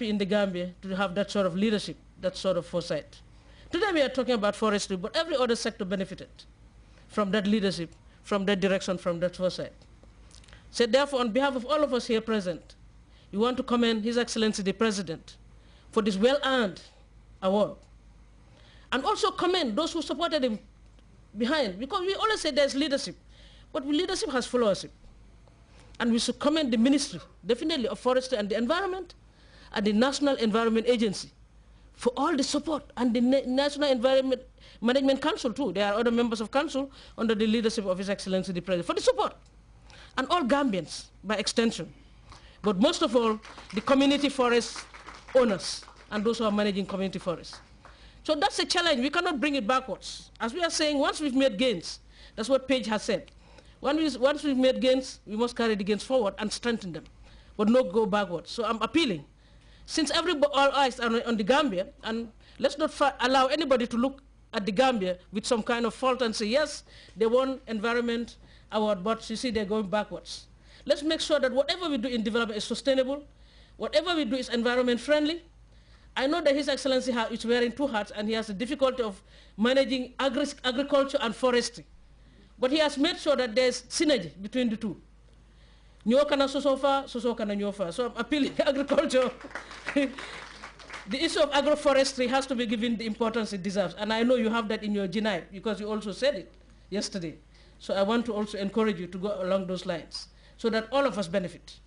in the Gambia to have that sort of leadership, that sort of foresight. Today we are talking about forestry, but every other sector benefited from that leadership, from that direction, from that foresight. So therefore, on behalf of all of us here present, we want to commend His Excellency the President for this well-earned award. And also commend those who supported him behind, because we always say there's leadership, but leadership has followership. And we should commend the Ministry, definitely, of Forestry and the Environment, and the National Environment Agency for all the support, and the National Environment Management Council too. There are other members of council under the leadership of His Excellency the President for the support, and all Gambians by extension. But most of all, the community forest owners and those who are managing community forests. So that's a challenge. We cannot bring it backwards. As we are saying, once we've made gains, that's what Page has said. Once we've made gains, we must carry the gains forward and strengthen them, but not go backwards. So I'm appealing, since all eyes are on the Gambia, and let's not allow anybody to look at the Gambia with some kind of fault and say, yes, they won environment award, but you see they're going backwards. Let's make sure that whatever we do in development is sustainable, whatever we do is environment friendly. I know that His Excellency is wearing two hats, and he has the difficulty of managing agriculture and forestry. But he has made sure that there's synergy between the two. Nyokana sosofa, sosokana nyofa. So I'm appealing to agriculture. The issue of agroforestry has to be given the importance it deserves. And I know you have that in your GNI, because you also said it yesterday. So I want to also encourage you to go along those lines, so that all of us benefit,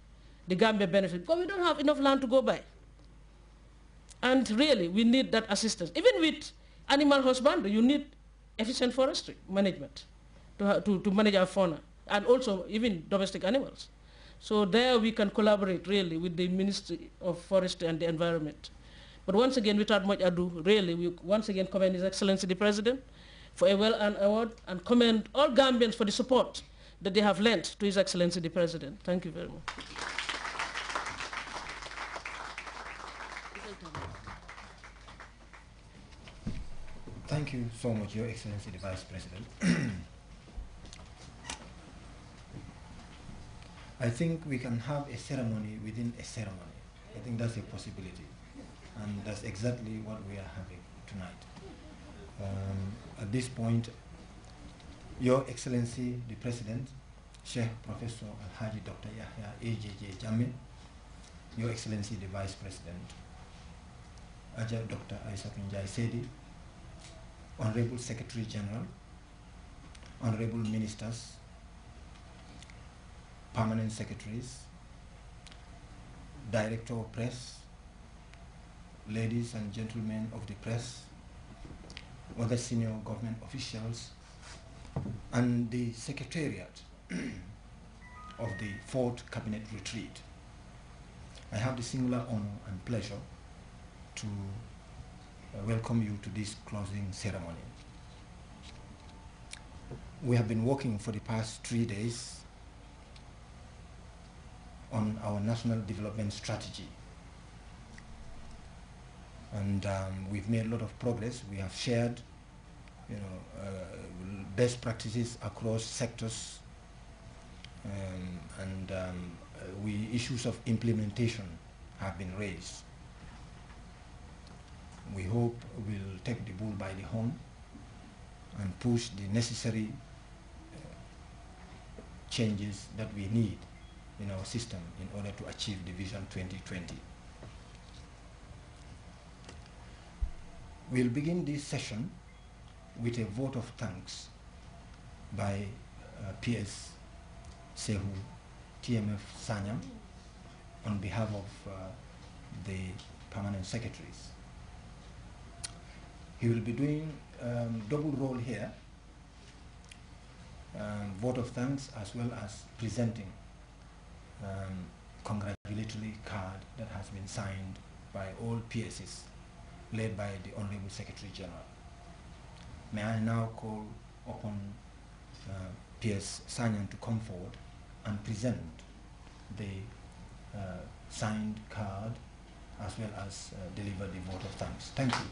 the Gambia benefit, because we don't have enough land to go by. And really, we need that assistance. Even with animal husbandry, you need efficient forestry management to manage our fauna, and also even domestic animals. So there we can collaborate really with the Ministry of Forestry and the Environment. But once again, without much ado, really, we once again commend His Excellency the President for a well-earned award, and commend all Gambians for the support that they have lent to His Excellency the President. Thank you very much. Thank you so much, Your Excellency the Vice President. I think we can have a ceremony within a ceremony. I think that's a possibility. And that's exactly what we are having tonight. At this point, Your Excellency the President, Sheikh Professor Alhaji Dr. Yahya AJJ Jammeh, Your Excellency the Vice President, Aja Dr. Aissatou Njie Sedi, Honorable Secretary General, Honorable Ministers, Permanent Secretaries, Director of Press, ladies and gentlemen of the press, other senior government officials, and the Secretariat of the 4th Cabinet Retreat. I have the singular honor and pleasure to welcome you to this closing ceremony. We have been working for the past 3 days on our national development strategy. And we've made a lot of progress. We have shared, best practices across sectors, issues of implementation have been raised. We hope we'll take the bull by the horn and push the necessary changes that we need in our system in order to achieve the Vision 2020. We'll begin this session with a vote of thanks by PS Sehu TMF Sanyam on behalf of the permanent secretaries. He will be doing double role here, vote of thanks as well as presenting congratulatory card that has been signed by all PSs led by the Honorable Secretary General. May I now call upon PS Sanyam to come forward and present the signed card as well as deliver the vote of thanks. Thank you.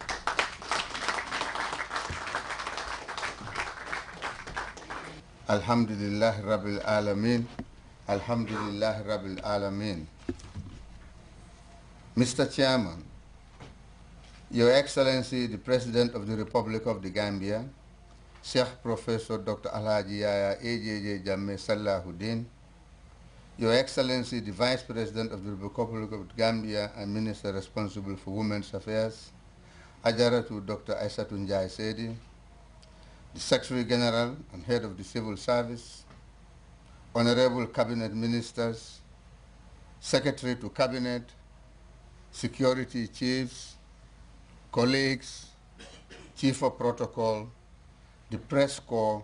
Alhamdulillah Rabbil Alameen. Alhamdulillah Rabbil Alameen. Mr. Chairman, Your Excellency, the President of the Republic of the Gambia, Sheikh Professor Dr. Alhaji Yaya AJJ Jammeh Salahuddin, Your Excellency, the Vice President of the Republic of the Gambia and Minister responsible for Women's Affairs, Ajaratu Dr. Aissatou Njai Sedi, the Secretary General and Head of the Civil Service, Honorable Cabinet Ministers, Secretary to Cabinet, Security Chiefs, colleagues, Chief of Protocol, the Press Corps,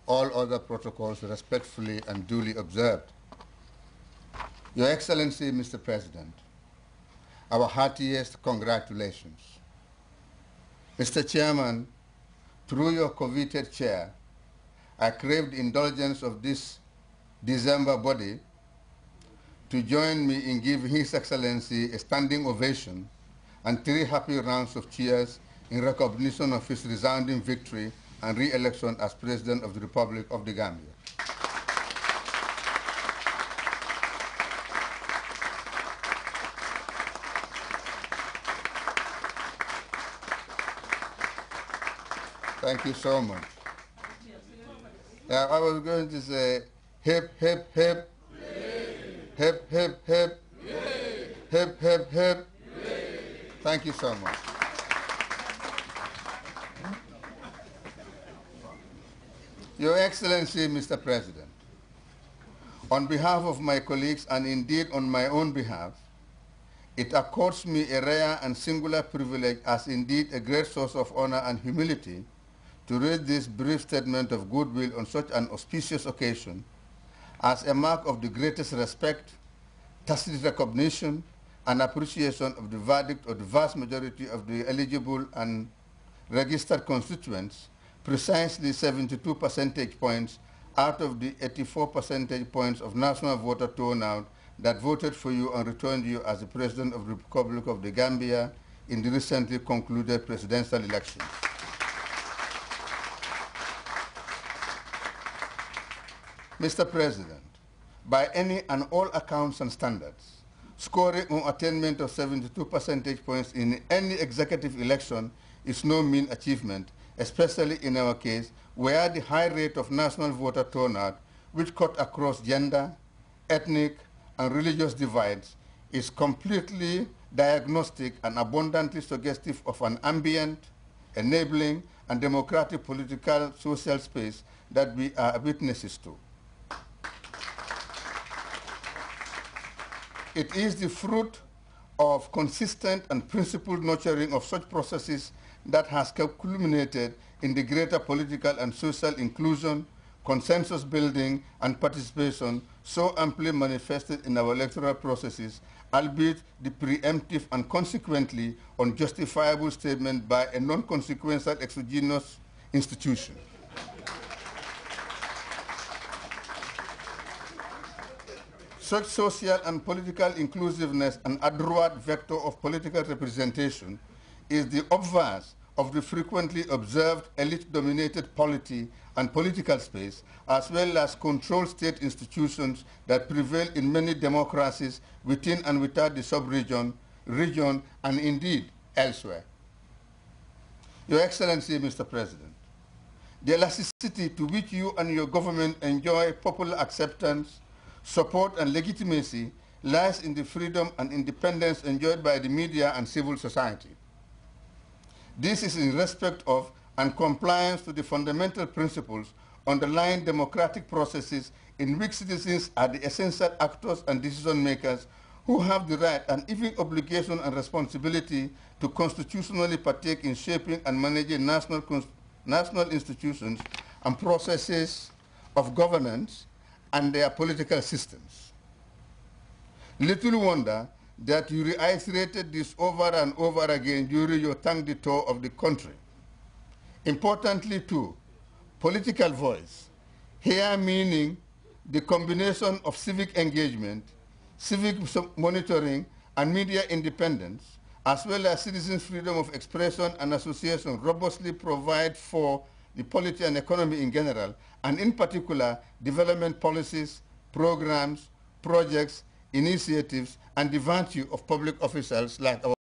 all other protocols respectfully and duly observed. Your Excellency, Mr. President, our heartiest congratulations. Mr. Chairman, through your coveted chair, I crave the indulgence of this December body to join me in giving His Excellency a standing ovation and 3 happy rounds of cheers in recognition of his resounding victory and re-election as President of the Republic of the Gambia. Thank you so much. I was going to say, hip, hip, hip, hip, hip, hip, hip, hip, hip. Thank you so much. Your Excellency, Mr. President, on behalf of my colleagues and indeed on my own behalf, it accords me a rare and singular privilege as indeed a great source of honor and humility to read this brief statement of goodwill on such an auspicious occasion as a mark of the greatest respect, tacit recognition, and appreciation of the verdict of the vast majority of the eligible and registered constituents, precisely 72 percentage points out of the 84 percentage points of national voter turnout that voted for you and returned you as the President of the Republic of the Gambia in the recently concluded presidential elections. Mr. President, by any and all accounts and standards, scoring an attainment of 72 percentage points in any executive election is no mean achievement, especially in our case, where the high rate of national voter turnout, which cut across gender, ethnic, and religious divides, is completely diagnostic and abundantly suggestive of an ambient, enabling, and democratic political social space that we are witnesses to. It is the fruit of consistent and principled nurturing of such processes that has culminated in the greater political and social inclusion, consensus building, and participation so amply manifested in our electoral processes, albeit the preemptive and consequently unjustifiable statement by a non-consequential exogenous institution. Such social and political inclusiveness and adroit vector of political representation is the obverse of the frequently observed elite-dominated polity and political space, as well as controlled state institutions that prevail in many democracies within and without the sub-region, region, and indeed elsewhere. Your Excellency, Mr. President, the elasticity to which you and your government enjoy popular acceptance, support, and legitimacy lies in the freedom and independence enjoyed by the media and civil society. This is in respect of and compliance to the fundamental principles underlying democratic processes in which citizens are the essential actors and decision makers who have the right and even obligation and responsibility to constitutionally partake in shaping and managing national institutions and processes of governance and their political systems. Little wonder that you reiterated this over and over again during your thank the tour of the country. Importantly too, political voice, here meaning the combination of civic engagement, civic monitoring, and media independence, as well as citizens' freedom of expression and association robustly provide for the polity and economy in general, and in particular, development policies, programs, projects, initiatives, and the virtue of public officials like our